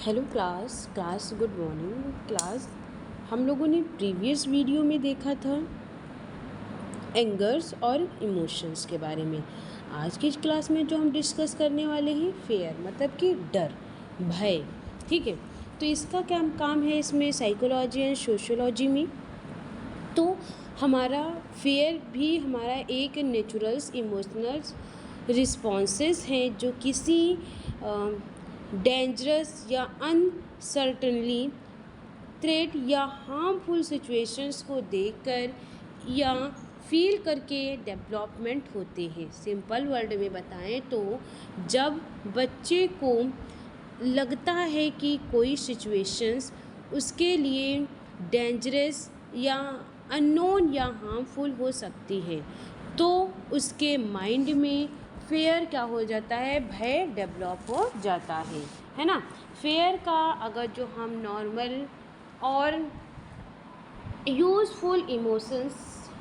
Hello class good morning class. हम लोगों ने प्रीवियस वीडियो में देखा था एंगर्स और इमोशंस के बारे में। आज की क्लास में जो हम डिस्कस करने वाले हैं फेयर मतलब कि डर, भय। ठीक है, तो इसका क्या काम है इसमें साइकोलॉजी एंड सोशियोलॉजी में। तो हमारा फेयर भी हमारा एक नेचुरल्स इमोशनल्स रिस्पॉन्सेस हैं जो किसी डेंजरस या अनसर्टनली थ्रेट या हार्मफुल सिचुएशंस को देखकर या फील करके डेवलपमेंट होते हैं। सिंपल वर्ड में बताएं तो जब बच्चे को लगता है कि कोई सिचुएशंस उसके लिए डेंजरस या अननोन या हार्मफुल हो सकती है तो उसके माइंड में फेयर क्या हो जाता है, भय डेवलप हो जाता है ना। फेयर का अगर जो हम नॉर्मल और यूज़फुल इमोशंस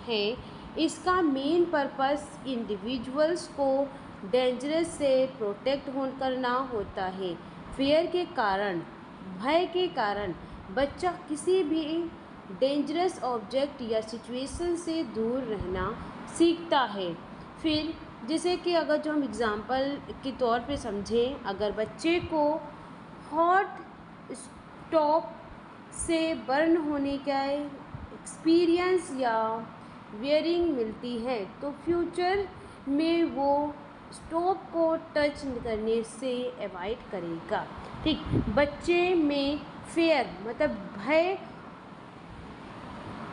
है, इसका मेन पर्पस इंडिविजुअल्स को डेंजरस से प्रोटेक्ट करना होता है। फेयर के कारण, भय के कारण बच्चा किसी भी डेंजरस ऑब्जेक्ट या सिचुएशन से दूर रहना सीखता है। फिर जैसे कि अगर जो हम एग्ज़ाम्पल के तौर पे समझें, अगर बच्चे को हॉट स्टोव से बर्न होने का एक्सपीरियंस या वेयरिंग मिलती है तो फ्यूचर में वो स्टोव को टच करने से अवॉइड करेगा। ठीक, बच्चे में फेयर मतलब भय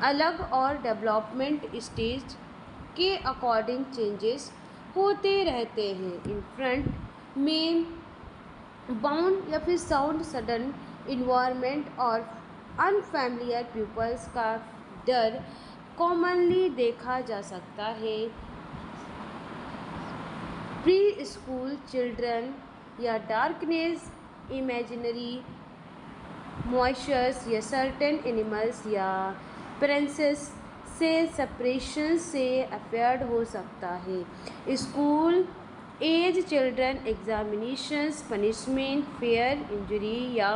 अलग और डेवलपमेंट स्टेज के अकॉर्डिंग चेंजेस होते रहते हैं। इन फ्रंट में बाउंड या फिर साउंड सडन इन्वायरमेंट और अनफैमिलियर पीपल्स का डर कॉमनली देखा जा सकता है। प्री स्कूल चिल्ड्रन या डार्कनेस, इमेजिनरी मॉइस्चर्स या सर्टेन एनिमल्स या प्रेंसेस से सेपरेशन से अफेयर्ड हो सकता है। School age children examinations, punishment, fear injury या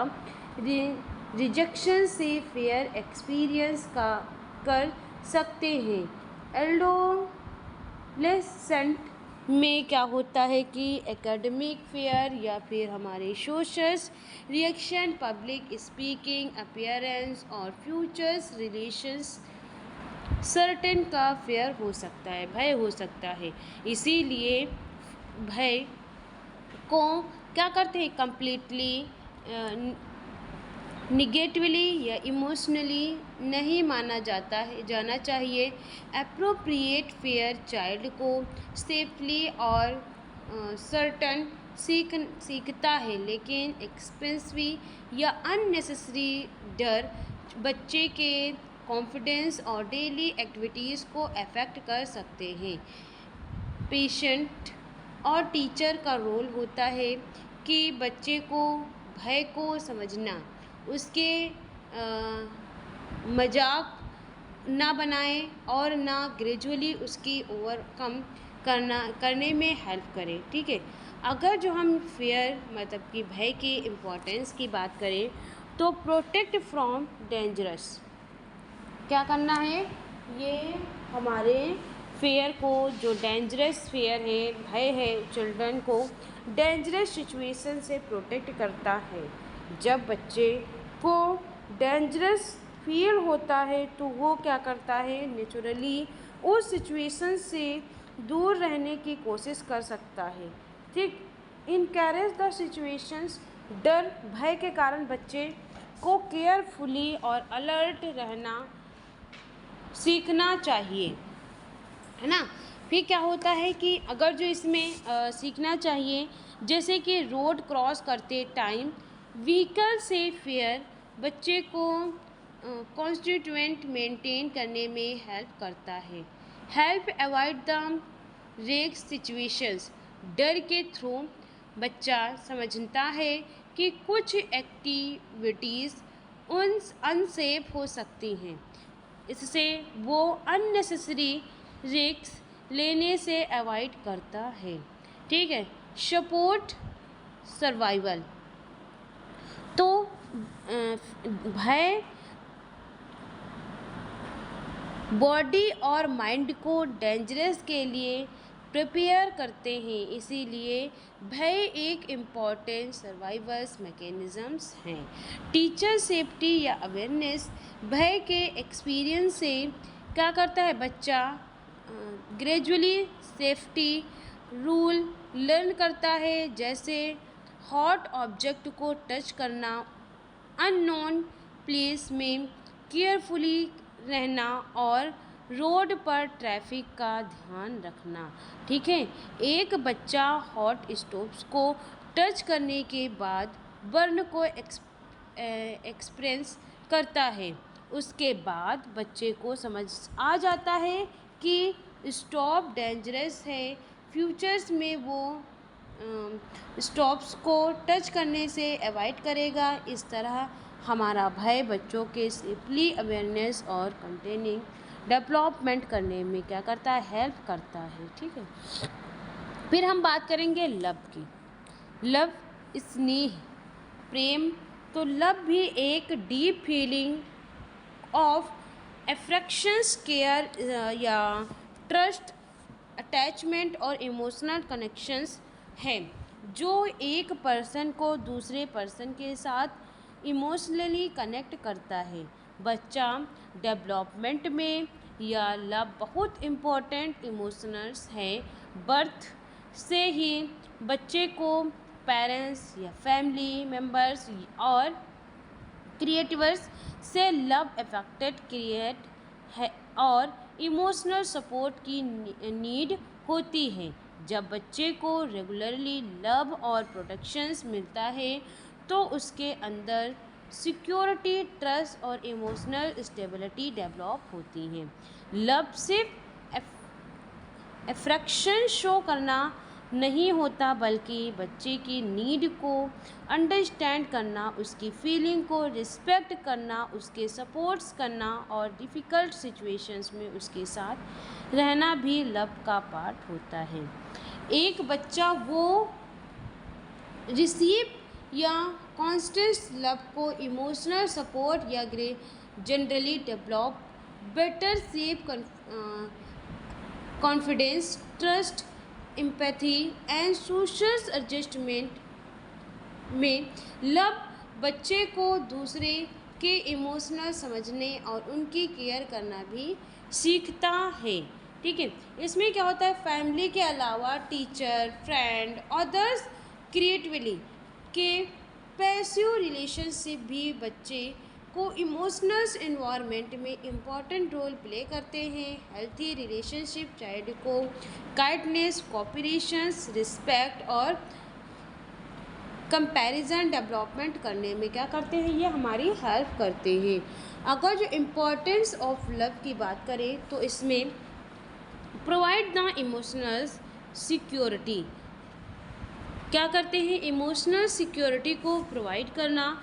रिजेक्शन से फेयर एक्सपीरियंस का कर सकते हैं। एडोलेसेंट में क्या होता है कि एकेडमिक फेयर या फिर हमारे social reaction, public speaking, appearance और फ्यूचर्स रिलेशंस सर्टेन का फेयर हो सकता है, भय हो सकता है। इसीलिए भय को क्या करते हैं, कंप्लीटली निगेटिवली या इमोशनली नहीं माना जाना चाहिए। एप्रोप्रिएट फेयर चाइल्ड को सेफली और सर्टन सीखता है, लेकिन एक्सपेंसिव या अननेसेसरी डर बच्चे के कॉन्फिडेंस और डेली एक्टिविटीज़ को अफेक्ट कर सकते हैं। पेशेंट और टीचर का रोल होता है कि बच्चे को भय को समझना, उसके मजाक ना बनाएं और ना ग्रेजुअली उसकी ओवरकम करने में हेल्प करें। ठीक है, अगर जो हम फेयर मतलब कि भय की इम्पोर्टेंस की बात करें तो प्रोटेक्ट फ्रॉम डेंजरस क्या करना है, ये हमारे फेयर को, जो डेंजरस फेयर है, भय है, चिल्ड्रन को डेंजरस सिचुएशन से प्रोटेक्ट करता है। जब बच्चे को डेंजरस फील होता है तो वो क्या करता है, नेचुरली उस सिचुएशन से दूर रहने की कोशिश कर सकता है। ठीक, इनकरेज द सिचुएशंस, डर भय के कारण बच्चे को केयरफुली और अलर्ट रहना सीखना चाहिए, है ना। फिर क्या होता है कि अगर जो इसमें सीखना चाहिए, जैसे कि रोड क्रॉस करते टाइम व्हीकल से फेयर बच्चे को कॉन्स्टिट्यूएंट मेंटेन करने में हेल्प करता है। Help avoid the risk situations, डर के थ्रू बच्चा समझता है कि कुछ एक्टिविटीज़ अनसेफ हो सकती हैं, इससे वो अननेसेसरी रिस्क लेने से अवॉइड करता है। ठीक है, सपोर्ट सर्वाइवल, तो भय बॉडी और माइंड को डेंजरस के लिए प्रिपेयर करते हैं, इसीलिए भय एक इम्पॉर्टेंट सर्वाइवल्स मैकेनिज़म्स हैं। टीचर सेफ्टी या अवेयरनेस भय के एक्सपीरियंस से क्या करता है, बच्चा ग्रेजुअली सेफ्टी रूल लर्न करता है, जैसे हॉट ऑब्जेक्ट को टच करना, अननोन प्लेस में केयरफुली रहना और रोड पर ट्रैफिक का ध्यान रखना। ठीक है, एक बच्चा हॉट स्टोव्स को टच करने के बाद बर्न को एक्सपीरियंस करता है। उसके बाद बच्चे को समझ आ जाता है कि स्टोव डेंजरस है, फ्यूचर्स में वो स्टोव्स को टच करने से अवॉइड करेगा। इस तरह हमारा भय बच्चों के सेफली अवेयरनेस और कंटेनिंग डेवलपमेंट करने में क्या करता है, हेल्प करता है। ठीक है, फिर हम बात करेंगे लव की। लव स्नेह प्रेम, तो लव भी एक deep feeling of affections, care या ट्रस्ट, अटैचमेंट और इमोशनल कनेक्शंस है, जो एक पर्सन को दूसरे पर्सन के साथ इमोशनली कनेक्ट करता है। बच्चा डेवलपमेंट में यह लव बहुत इम्पोर्टेंट इमोशनल्स है। बर्थ से ही बच्चे को पेरेंट्स या फैमिली मेम्बर्स और क्रिएटिवर्स से लव अफेक्टेड क्रिएट है और इमोशनल सपोर्ट की नीड होती है। जब बच्चे को रेगुलरली लव और प्रोटेक्शंस मिलता है तो उसके अंदर सिक्योरिटी, ट्रस्ट और इमोशनल स्टेबिलिटी डेवलप होती है। लव सिर्फ अफेक्शन शो करना नहीं होता, बल्कि बच्चे की नीड को अंडरस्टैंड करना, उसकी फीलिंग को रिस्पेक्ट करना, उसके सपोर्ट्स करना और डिफ़िकल्ट सिचुएशंस में उसके साथ रहना भी लव का पार्ट होता है। एक बच्चा वो रिसीव या कॉन्स्टेंट लव को इमोशनल सपोर्ट या generally develop better safe confidence, trust, empathy and social adjustment में लव बच्चे को दूसरे के इमोशनल समझने और उनकी केयर करना भी सीखता है। ठीक है, इसमें क्या होता है, फैमिली के अलावा टीचर, फ्रेंड, अदर्स क्रिएटिवली के पैसिव रिलेशनशिप भी बच्चे को इमोशनल इन्वायरमेंट में इम्पॉर्टेंट रोल प्ले करते हैं। हेल्थी रिलेशनशिप चाइल्ड को काइंडनेस, कोऑपरेशंस, रिस्पेक्ट और कंपैरिजन डेवलपमेंट करने में क्या करते हैं, ये हमारी हेल्प करते हैं। अगर जो इम्पोर्टेंस ऑफ लव की बात करें तो इसमें प्रोवाइड द इमोशनल सिक्योरिटी, क्या करते हैं, इमोशनल सिक्योरिटी को प्रोवाइड करना।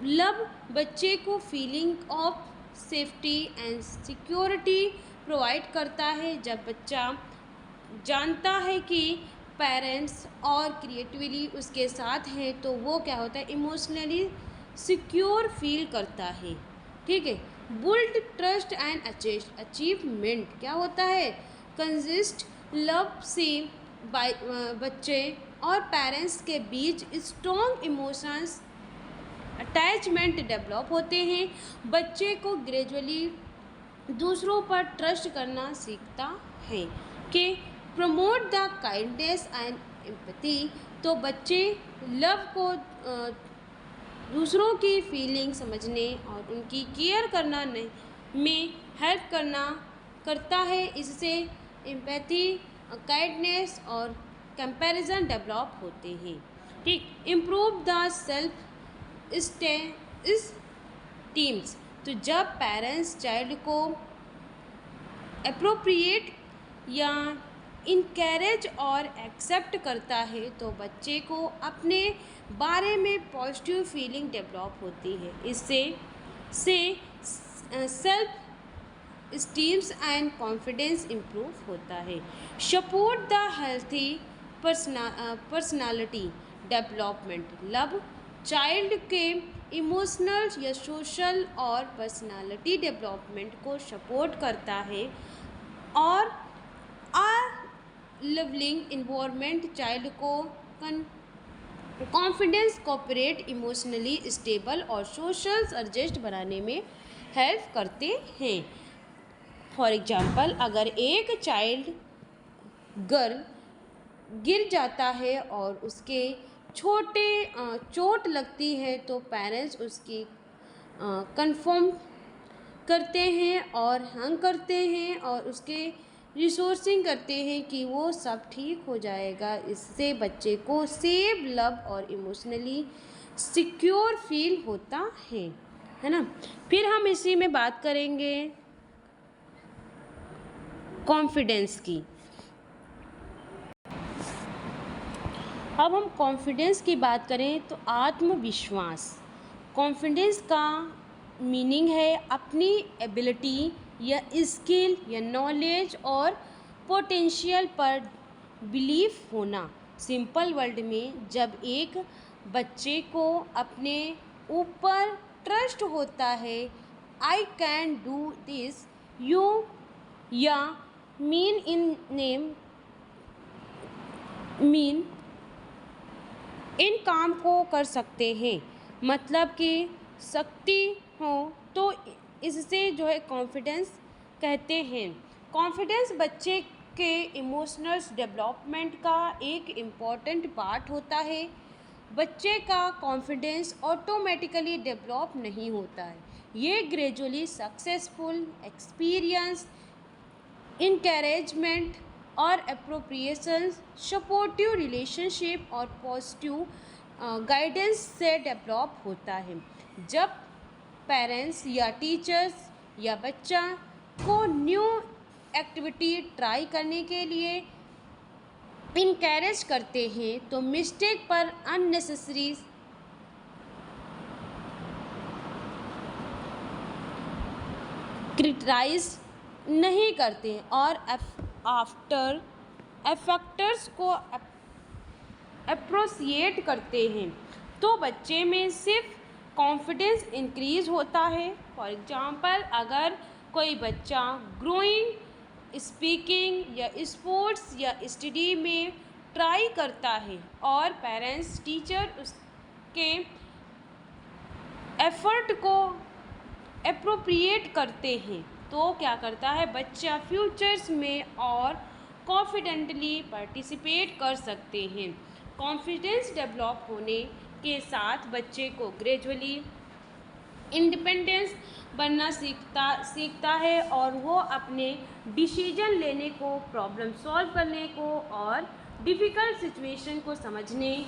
लव बच्चे को feeling of safety and security provide करता है। जब बच्चा जानता है कि पेरेंट्स और क्रिएटिवली उसके साथ हैं तो वो क्या होता है, इमोशनली सिक्योर फील करता है। ठीक है, बुल्ड ट्रस्ट एंड अचीवमेंट क्या होता है, कंजिस्ट लव से बच्चे और पेरेंट्स के बीच स्ट्रॉन्ग इमोशंस अटैचमेंट डेवलप होते हैं। बच्चे को ग्रेजुअली दूसरों पर ट्रस्ट करना सीखता है। कि promote the kindness and empathy, तो बच्चे लव को दूसरों की फीलिंग समझने और उनकी केयर करना में हेल्प करता है। इससे एम्पैथी, काइंडनेस और कंपैरिजन डेवलप होते हैं। ठीक, इम्प्रूव द सेल्फ टीम्स, तो जब पेरेंट्स चाइल्ड को अप्रोप्रिएट या इनकरेज और एक्सेप्ट करता है तो बच्चे को अपने बारे में पॉजिटिव फीलिंग डेवलप होती है। इससे self stems and confidence improve होता है। Support the healthy personality development, love child के इमोशनल या सोशल और पर्सनालिटी डेवलपमेंट को सपोर्ट करता है। और आ लवलिंग इन्वायरमेंट चाइल्ड को कॉन्फिडेंस, कोऑपरेट, इमोशनली स्टेबल और सोशल एडजस्ट बनाने में हेल्प करते हैं। फॉर एग्जांपल, अगर एक चाइल्ड गर्ल गिर जाता है और उसके चोट लगती है तो पेरेंट्स उसकी कंफर्म करते हैं और हंग करते हैं और उसके रिसोर्सिंग करते हैं कि वो सब ठीक हो जाएगा। इससे बच्चे को सेफ, लव और इमोशनली सिक्योर फील होता है ना। फिर हम इसी में बात करेंगे कॉन्फिडेंस की। अब हम कॉन्फिडेंस की बात करें तो आत्मविश्वास। कॉन्फिडेंस का मीनिंग है अपनी एबिलिटी या स्किल या नॉलेज और पोटेंशियल पर बिलीफ होना। सिंपल वर्ड में, जब एक बच्चे को अपने ऊपर ट्रस्ट होता है, I can do this, you या मीन इन नेम मीन इन काम को कर सकते हैं, मतलब कि शक्ति हो, तो इससे जो है कॉन्फिडेंस कहते हैं। कॉन्फिडेंस बच्चे के इमोशनल डेवलपमेंट का एक इम्पॉर्टेंट पार्ट होता है। बच्चे का कॉन्फिडेंस ऑटोमेटिकली डेवलप नहीं होता है, ये ग्रेजुअली सक्सेसफुल एक्सपीरियंस, इनकरेजमेंट और अप्रोप्रिएशन, सपोर्टिव रिलेशनशिप और पॉजिटिव गाइडेंस से डेवलप होता है। जब पेरेंट्स या टीचर्स या बच्चा को न्यू एक्टिविटी ट्राई करने के लिए इनकरेज करते हैं तो मिस्टेक पर अननेसेसरी क्रिटिसाइज नहीं करते और आफ्टर एफेक्टर्स को अप्रोसिएट करते हैं, तो बच्चे में सिर्फ कॉन्फिडेंस इंक्रीज होता है। फॉर एग्जांपल, अगर कोई बच्चा ग्रोइंग, स्पीकिंग या स्पोर्ट्स या स्टडी में ट्राई करता है और पेरेंट्स, टीचर उसके एफर्ट को अप्रोप्रिएट करते हैं, तो क्या करता है बच्चा फ्यूचर्स में और कॉन्फिडेंटली पार्टिसिपेट कर सकते हैं। कॉन्फिडेंस डेवलप होने के साथ बच्चे को ग्रेजुअली इंडिपेंडेंस बनना सीखता है और वो अपने डिसीजन लेने को, प्रॉब्लम सॉल्व करने को और डिफ़िकल्ट सिचुएशन को समझने,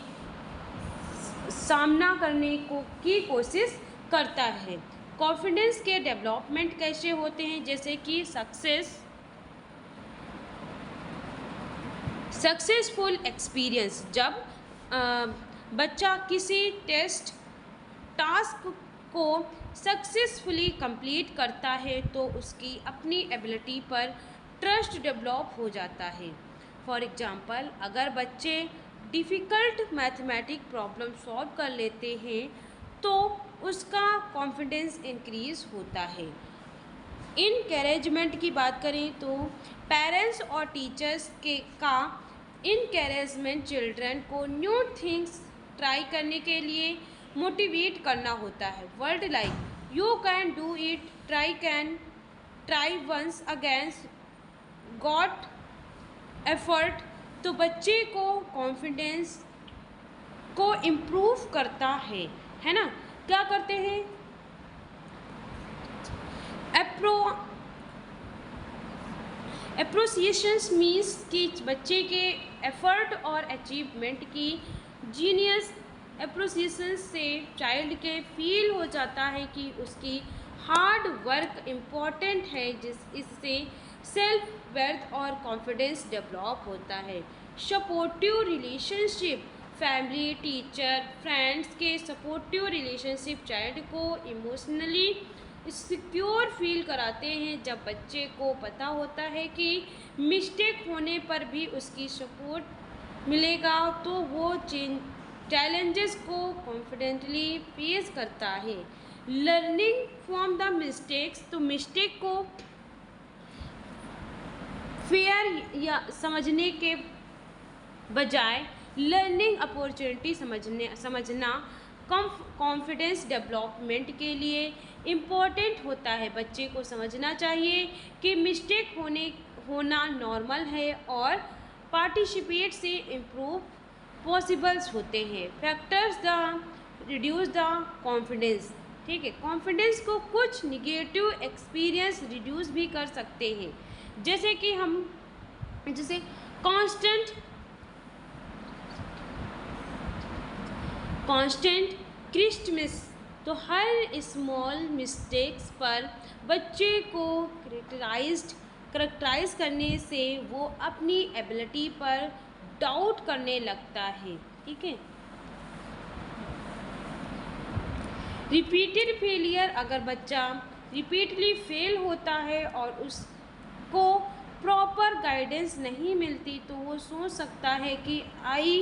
सामना करने को की कोशिश करता है। कॉन्फिडेंस के डेवलपमेंट कैसे होते हैं, जैसे कि सक्सेसफुल एक्सपीरियंस। जब बच्चा किसी टास्क को सक्सेसफुली कंप्लीट करता है तो उसकी अपनी एबिलिटी पर ट्रस्ट डेवलप हो जाता है। फॉर एग्जांपल, अगर बच्चे डिफ़िकल्ट मैथमेटिक प्रॉब्लम सॉल्व कर लेते हैं तो उसका कॉन्फिडेंस इंक्रीज होता है। इनकरेजमेंट की बात करें तो पेरेंट्स और टीचर्स का इनकरेजमेंट चिल्ड्रन को न्यू थिंग्स ट्राई करने के लिए मोटिवेट करना होता है। Word like you can do it, try once against, got effort, तो बच्चे को कॉन्फिडेंस को इम्प्रूव करता है ना। क्या करते हैं, अप्रोसिएशंस मीन्स कि बच्चे के एफर्ट और अचीवमेंट की जीनियस अप्रोसिएशन से चाइल्ड के फील हो जाता है कि उसकी हार्ड वर्क इम्पॉर्टेंट है, इससे सेल्फ वर्थ और कॉन्फिडेंस डेवलप होता है। Supportive relationship, family, teacher, friends के सपोर्टिव रिलेशनशिप चाइल्ड को इमोशनली सिक्योर फील कराते हैं। जब बच्चे को पता होता है कि मिस्टेक होने पर भी उसकी सपोर्ट मिलेगा तो वो चैलेंजेस को कॉन्फिडेंटली फेस करता है। लर्निंग फ्रॉम द मिस्टेक्स, तो मिस्टेक को फेयर या समझने के बजाय लर्निंग अपॉर्चुनिटी समझना कॉन्फिडेंस डेवलपमेंट के लिए इम्पोर्टेंट होता है। बच्चे को समझना चाहिए कि मिस्टेक होना नॉर्मल है और पार्टिसिपेट से इम्प्रूव पॉसिबल्स होते हैं। Factors the reduce the confidence, ठीक है। कॉन्फिडेंस को कुछ निगेटिव एक्सपीरियंस रिड्यूस भी कर सकते हैं, जैसे कि जैसे कांस्टेंट क्रिस्टमिस, तो हर स्मॉल मिस्टेक्स पर बच्चे को करेक्टराइज करने से वो अपनी एबिलिटी पर डाउट करने लगता है, ठीक है। रिपीटेड फेलियर, अगर बच्चा रिपीटली फेल होता है और उसको प्रॉपर गाइडेंस नहीं मिलती तो वो सोच सकता है कि I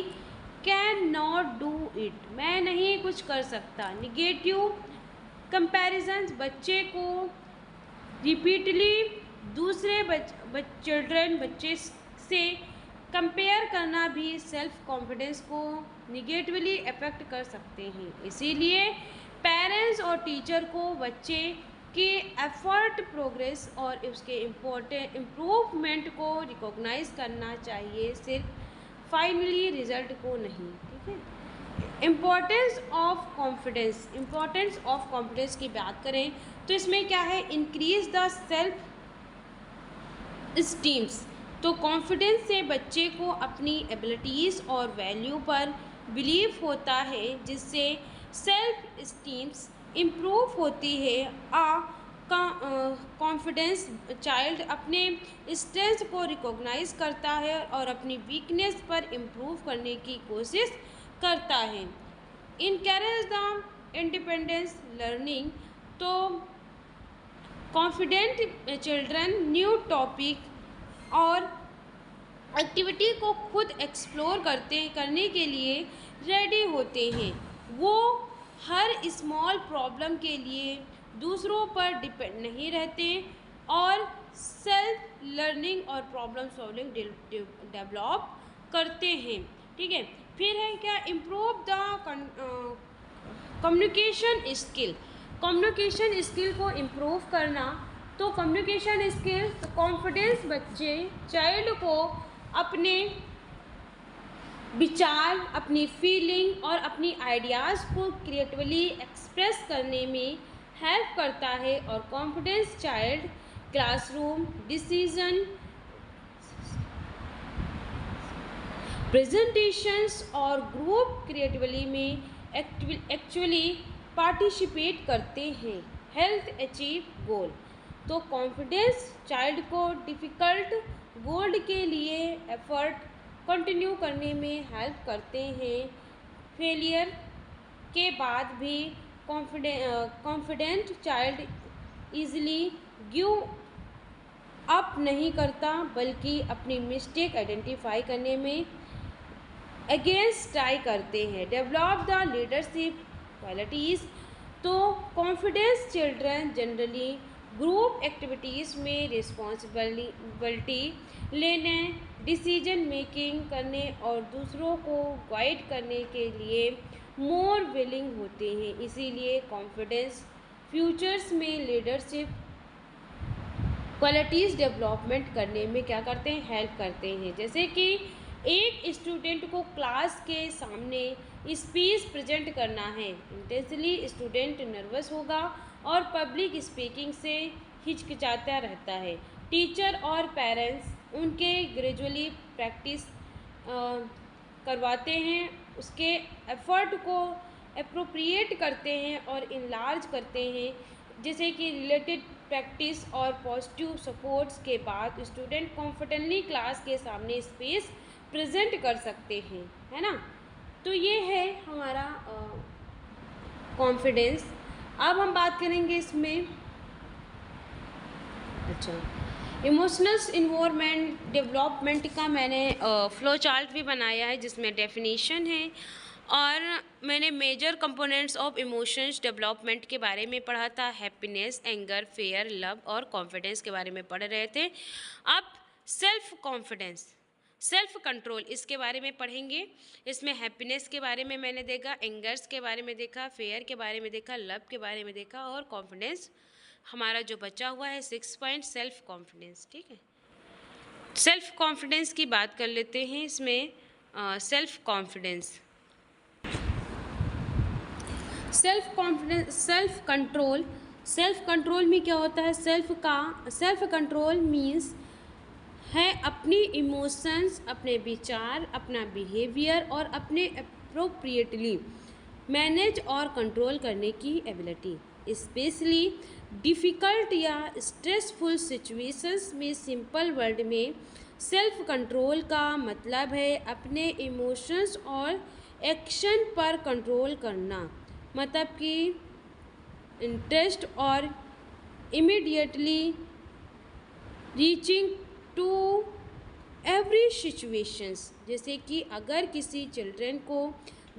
can not do it, मैं नहीं कुछ कर सकता। निगेटिव कंपैरिजन्स, बच्चे को रिपीटली दूसरे बच्चे से कंपेयर करना भी सेल्फ कॉन्फिडेंस को निगेटिवली अफेक्ट कर सकते हैं। इसीलिए पेरेंट्स और टीचर को बच्चे के एफर्ट, प्रोग्रेस और उसके इम्प्रूवमेंट को रिकॉग्नाइज करना चाहिए, सिर्फ फाइनली रिजल्ट को नहीं, ठीक है। इम्पोर्टेंस ऑफ कॉन्फिडेंस की बात करें तो इसमें क्या है, इंक्रीज द सेल्फ स्टीम्स, तो कॉन्फिडेंस से बच्चे को अपनी एबिलिटीज़ और वैल्यू पर बिलीव होता है, जिससे सेल्फ स्टीम्स इम्प्रूव होती है। कॉन्फिडेंस चाइल्ड अपने स्ट्रेंथ को रिकॉग्नाइज करता है और अपनी वीकनेस पर इम्प्रूव करने की कोशिश करता है। इनकरेज द इंडिपेंडेंस लर्निंग, तो कॉन्फिडेंट चिल्ड्रन न्यू टॉपिक और एक्टिविटी को खुद एक्सप्लोर करने के लिए रेडी होते हैं। वो हर स्मॉल प्रॉब्लम के लिए दूसरों पर डिपेंड नहीं रहते और सेल्फ लर्निंग और प्रॉब्लम सॉल्विंग डेवलप करते हैं, ठीक है। फिर है क्या, improve the communication skill, communication skill को इम्प्रूव करना, तो कम्युनिकेशन स्किल, तो कॉन्फिडेंस बच्चे चाइल्ड को अपने विचार, अपनी फीलिंग और अपनी आइडियाज़ को क्रिएटिवली एक्सप्रेस करने में हेल्प करता है। और confidence child classroom decision, presentations और ग्रुप क्रिएटिवली में एक्चुअली पार्टिसिपेट करते हैं, हेल्थ अचीव गोल, तो कॉन्फिडेंस चाइल्ड को डिफ़िकल्ट गोल के लिए एफर्ट कंटिन्यू करने में हेल्प करते हैं। फेलियर के बाद भी confident child easily give up नहीं करता, बल्कि अपनी मिस्टेक आइडेंटिफाई करने में अगेंस्ट ट्राई करते हैं। डेवलप द लीडरशिप क्वालिटीज़, तो confidence children generally group activities में रिस्पॉन्सिबिलिटी लेने, डिसीजन मेकिंग करने और दूसरों को गाइड करने के लिए मोर विलिंग होते हैं। इसीलिए कॉन्फिडेंस फ्यूचर्स में लीडरशिप क्वालिटीज़ डेवलपमेंट करने में क्या करते हैं, हेल्प करते हैं। जैसे कि एक स्टूडेंट को क्लास के सामने स्पीच प्रेजेंट करना है, इंटेंसली स्टूडेंट नर्वस होगा और पब्लिक स्पीकिंग से हिचकिचाता रहता है। टीचर और पेरेंट्स उनके ग्रेजुअली प्रैक्टिस करवाते हैं, उसके एफर्ट को अप्रोप्रिएट करते हैं और इनलार्ज करते हैं, जैसे कि रिलेटेड प्रैक्टिस और पॉजिटिव सपोर्ट्स के बाद स्टूडेंट कॉन्फिडेंटली क्लास के सामने स्पीच प्रेजेंट कर सकते हैं, है ना। तो ये है हमारा कॉन्फिडेंस। अब हम बात करेंगे इसमें, अच्छा, इमोशनल इन्वॉल्वमेंट डेवलपमेंट का मैंने फ्लो चार्ट भी बनाया है, जिसमें डेफिनेशन है और मैंने major components of emotions development के बारे में पढ़ा था, हैप्पीनेस, एंगर, फेयर, लव और कॉन्फिडेंस के बारे में पढ़ रहे थे। अब सेल्फ कॉन्फिडेंस, सेल्फ कंट्रोल, इसके बारे में पढ़ेंगे। इसमें हैप्पीनेस के बारे में मैंने देखा, एंगर्स के बारे में देखा, फेयर के बारे में देखा, लव के बारे में देखा और कॉन्फिडेंस हमारा जो बचा हुआ है 6 पॉइंट सेल्फ कॉन्फिडेंस। ठीक है, सेल्फ कॉन्फिडेंस की बात कर लेते हैं। इसमें self confidence, self confidence, self control. Self control में क्या होता है? सेल्फ कंट्रोल मीन्स है अपनी इमोशंस, अपने विचार, अपना बिहेवियर और अपने अप्रोप्रिएटली मैनेज और कंट्रोल करने की एबिलिटी, स्पेशली डिफ़िकल्ट या स्ट्रेसफुल सिचुएशंस में। सिंपल वर्ड में सेल्फ कंट्रोल का मतलब है अपने इमोशंस और एक्शन पर कंट्रोल करना, मतलब कि इंटरेस्ट और immediately reaching to every situations. जैसे कि अगर किसी चिल्ड्रन को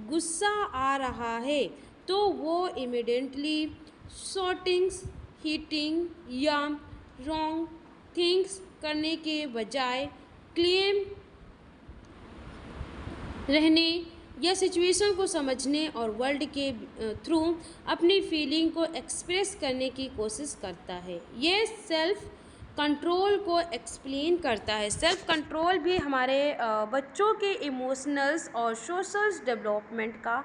गुस्सा आ रहा है तो वो इमीडिएटली शॉटिंग्स, हीटिंग या रॉन्ग थिंग्स करने के बजाय क्लेम रहने या सिचुएशन को समझने और वर्ल्ड के थ्रू अपनी फीलिंग को एक्सप्रेस करने की कोशिश करता है। ये सेल्फ कंट्रोल को एक्सप्लेन करता है। सेल्फ कंट्रोल भी हमारे बच्चों के इमोशनल्स और सोशल डेवलपमेंट का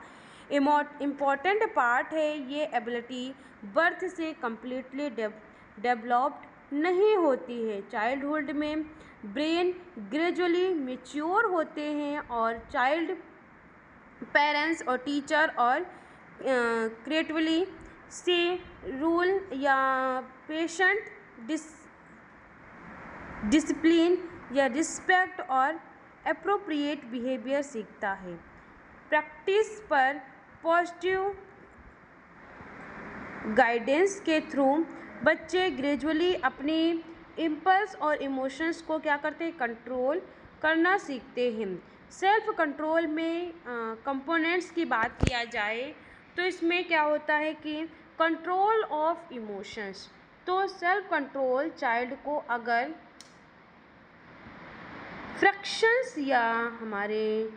इम्पॉर्टेंट पार्ट है। ये एबिलिटी बर्थ से कम्प्लीटली डेवलप्ड नहीं होती है। चाइल्डहुड में ब्रेन ग्रेजुअली मैच्योर होते हैं और चाइल्ड पेरेंट्स और टीचर और क्रिएटिवली से रूल या पेशेंट डिसिप्लिन या रिस्पेक्ट और एप्रोप्रिएट बिहेवियर सीखता है। प्रैक्टिस पर पॉजिटिव गाइडेंस के थ्रू बच्चे ग्रेजुअली अपनी इम्पल्स और इमोशंस को क्या करते हैं? कंट्रोल करना सीखते हैं। सेल्फ कंट्रोल में कंपोनेंट्स की बात किया जाए तो इसमें क्या होता है कि कंट्रोल ऑफ इमोशंस। तो सेल्फ कंट्रोल चाइल्ड को अगर फ्रैक्शंस या हमारे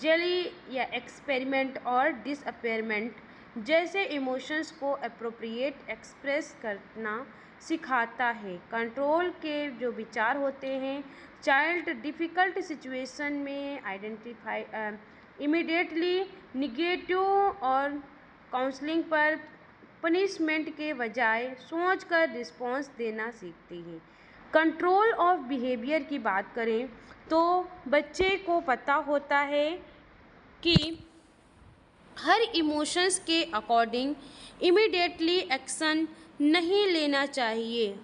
जेली या एक्सपेरिमेंट और डिसअपेयरमेंट जैसे इमोशंस को अप्रोप्रिएट एक्सप्रेस करना सिखाता है। कंट्रोल के जो विचार होते हैं, चाइल्ड डिफ़िकल्ट सिचुएशन में आइडेंटिफाई इमीडिएटली निगेटिव और काउंसलिंग पर पनिशमेंट के बजाय सोचकर रिस्पॉन्स देना सीखती है। कंट्रोल ऑफ बिहेवियर की बात करें तो बच्चे को पता होता है कि हर इमोशंस के अकॉर्डिंग इमीडिएटली एक्शन नहीं लेना चाहिए।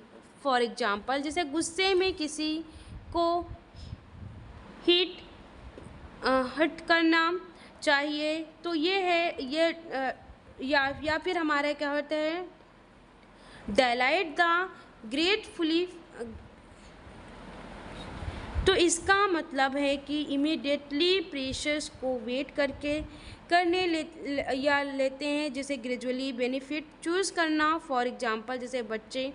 फॉर एग्जांपल, जैसे गुस्से में किसी को हिट करना चाहिए तो ये है ये या फिर हमारे क्या होते हैं डिलाइट द ग्रेटफुली। तो इसका मतलब है कि इमीडिएटली प्रेशर्स को वेट करके लेते हैं, जैसे ग्रेजुअली बेनिफिट चूज़ करना। फॉर एग्जांपल, जैसे बच्चे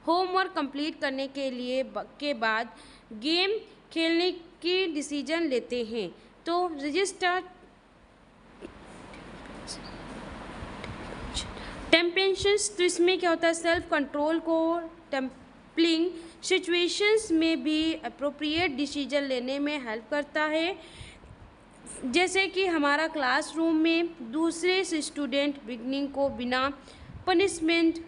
होमवर्क कंप्लीट करने के बाद गेम खेलने की डिसीजन लेते हैं तो रजिस्टर टेम्परेचर्स। तो इसमें क्या होता है? सेल्फ कंट्रोल को टेम्पलिंग सिचुएशंस में भी अप्रोप्रिएट डिसीजन लेने में हेल्प करता है। जैसे कि हमारा क्लासरूम में दूसरे स्टूडेंट बिगनिंग को बिना पनिशमेंट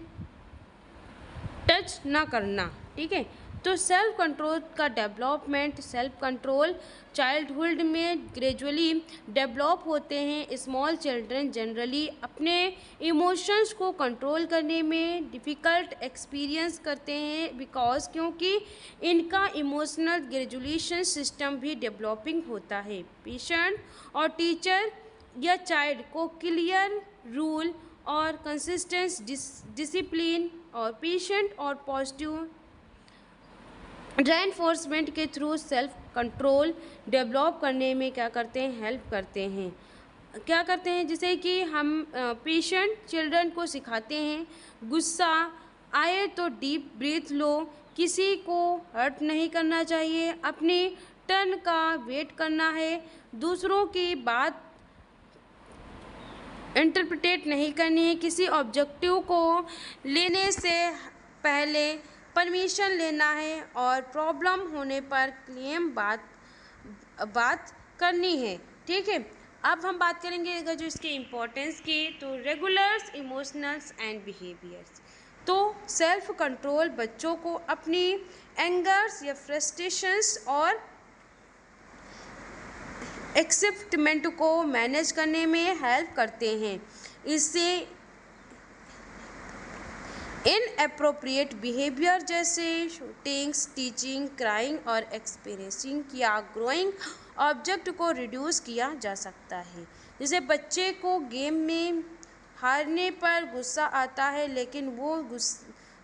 टच ना करना। ठीक है, तो सेल्फ कंट्रोल का डेवलपमेंट, सेल्फ कंट्रोल चाइल्डहुड में ग्रेजुअली डेवलप होते हैं। स्मॉल चिल्ड्रन जनरली अपने इमोशंस को कंट्रोल करने में डिफ़िकल्ट एक्सपीरियंस करते हैं बिकॉज क्योंकि इनका इमोशनल ग्रेजुलेशन सिस्टम भी डेवलपिंग होता है। पेशेंट और टीचर या चाइल्ड को क्लियर रूल और कंसिस्टेंस डिसिप्लिन और पेशेंट और पॉजिटिव रेनफोर्समेंट के थ्रू सेल्फ कंट्रोल डेवलप करने में क्या करते हैं, हेल्प करते हैं। क्या करते हैं, जैसे कि हम पेशेंट चिल्ड्रन को सिखाते हैं गुस्सा आए तो डीप ब्रीथ लो, किसी को हर्ट नहीं करना चाहिए, अपनी टर्न का वेट करना है, दूसरों की बात इंटरप्रिटेट नहीं करनी है, किसी ऑब्जेक्टिव को लेने से पहले परमिशन लेना है और प्रॉब्लम होने पर क्लेम बात करनी है। ठीक है, अब हम बात करेंगे अगर जो इसके इम्पोर्टेंस की, तो रेगुलर्स इमोशनल्स एंड बिहेवियर्स। तो सेल्फ कंट्रोल बच्चों को अपनी एंगर्स या फ्रस्ट्रेशंस और एक्सेप्टमेंट को मैनेज करने में हेल्प करते हैं। इससे इनएप्रोप्रिएट बिहेवियर जैसे शूटिंग्स, टीचिंग, क्राइंग और एक्सप्रेसिंग या ग्रोइंग ऑब्जेक्ट को रिड्यूस किया जा सकता है। जैसे बच्चे को गेम में हारने पर गुस्सा आता है, लेकिन वो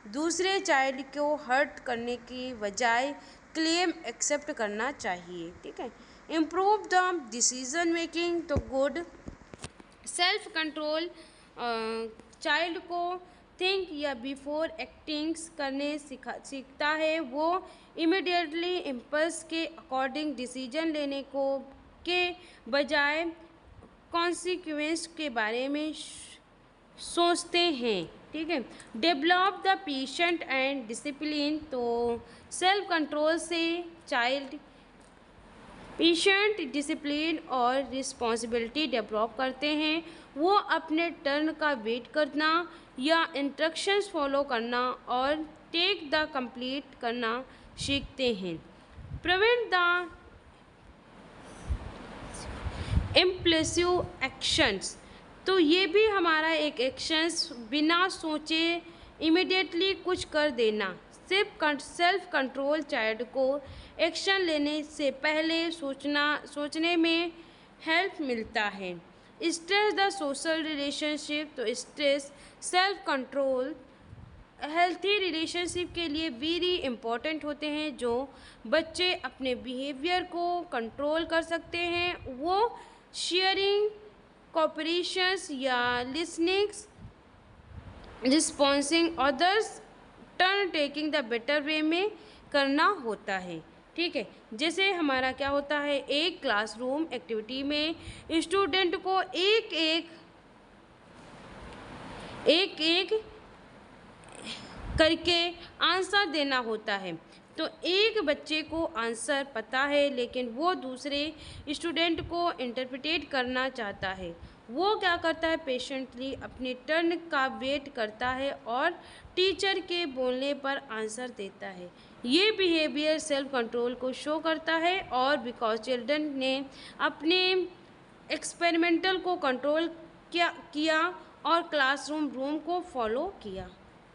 दूसरे चाइल्ड को हर्ट करने की बजाय क्लेम एक्सेप्ट करना चाहिए। ठीक है, इम्प्रूव द डिसीजन मेकिंग। तो गुड सेल्फ कंट्रोल चाइल्ड को थिंक या बिफोर एक्टिंग्स करने सीखता है, वो इमिडिएटली इम्पल्स के अकॉर्डिंग डिसीजन लेने को के बजाय कॉन्सिक्वेंस के बारे में सोचते हैं। ठीक है, develop the patient and discipline. तो सेल्फ कंट्रोल से चाइल्ड पेशेंट, डिसिप्लिन और रिस्पॉन्सिबिलिटी डेवलप करते हैं। वो अपने टर्न का वेट करना या इंस्ट्रक्शंस फॉलो करना और टेक द कंप्लीट करना सीखते हैं। Prevent the impulsive actions. तो ये भी हमारा एक एक्शंस बिना सोचे इमिडिएटली कुछ कर देना। सेल्फ कंट्रोल चाइल्ड को एक्शन लेने से पहले सोचने में हेल्प मिलता है। Stress the social relationship. तो stress self control healthy relationship के लिए वेरी इम्पॉर्टेंट होते हैं। जो बच्चे अपने बिहेवियर को कंट्रोल कर सकते हैं, वो शेयरिंग, कोऑपरेशंस या listenings, responsing others, turn taking the better way में करना होता है। ठीक है, जैसे हमारा क्या होता है, एक क्लासरूम एक्टिविटी में स्टूडेंट को एक एक करके आंसर देना होता है। तो एक बच्चे को आंसर पता है, लेकिन वो दूसरे स्टूडेंट को इंटरप्रिटेट करना चाहता है। वो क्या करता है, पेशेंटली अपने टर्न का वेट करता है और टीचर के बोलने पर आंसर देता है। ये बिहेवियर सेल्फ कंट्रोल को शो करता है, और बिकॉज चिल्ड्रन ने अपने एक्सपेरिमेंटल को कंट्रोल किया और क्लासरूम रूम को फॉलो किया।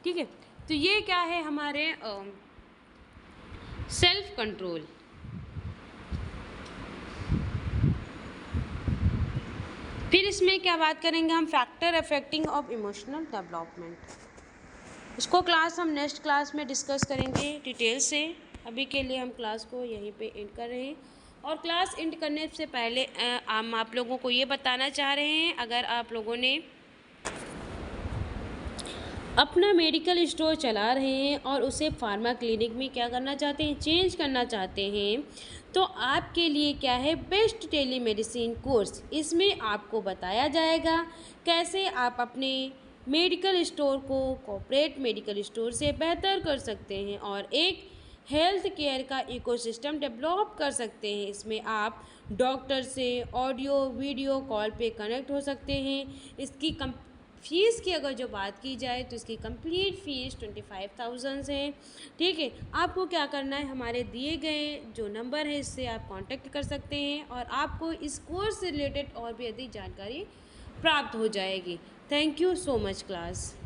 ठीक है, तो ये क्या है हमारे सेल्फ कंट्रोल। फिर इसमें क्या बात करेंगे हम, factor affecting of emotional development. इसको क्लास हम नेक्स्ट क्लास में डिस्कस करेंगे डिटेल से। अभी के लिए हम क्लास को यहीं पे एंड कर रहे हैं। और क्लास एंड करने से पहले हम आप लोगों को ये बताना चाह रहे हैं, अगर आप लोगों ने अपना मेडिकल स्टोर चला रहे हैं और उसे फार्मा क्लिनिक में क्या करना चाहते हैं, चेंज करना चाहते हैं, तो आपके लिए क्या है, बेस्ट टेलीमेडिसिन कोर्स। इसमें आपको बताया जाएगा कैसे आप अपने मेडिकल स्टोर को कॉर्पोरेट मेडिकल स्टोर से बेहतर कर सकते हैं और एक हेल्थ केयर का इकोसिस्टम डेवलप कर सकते हैं। इसमें आप डॉक्टर से ऑडियो वीडियो कॉल पे कनेक्ट हो सकते हैं। इसकी फीस की अगर जो बात की जाए तो इसकी कंप्लीट फीस 25,000 है। ठीक है, आपको क्या करना है, हमारे दिए गए जो नंबर है इससे आप कांटेक्ट कर सकते हैं और आपको इस कोर्स से रिलेटेड और भी अधिक जानकारी प्राप्त हो जाएगी। Thank you so much class.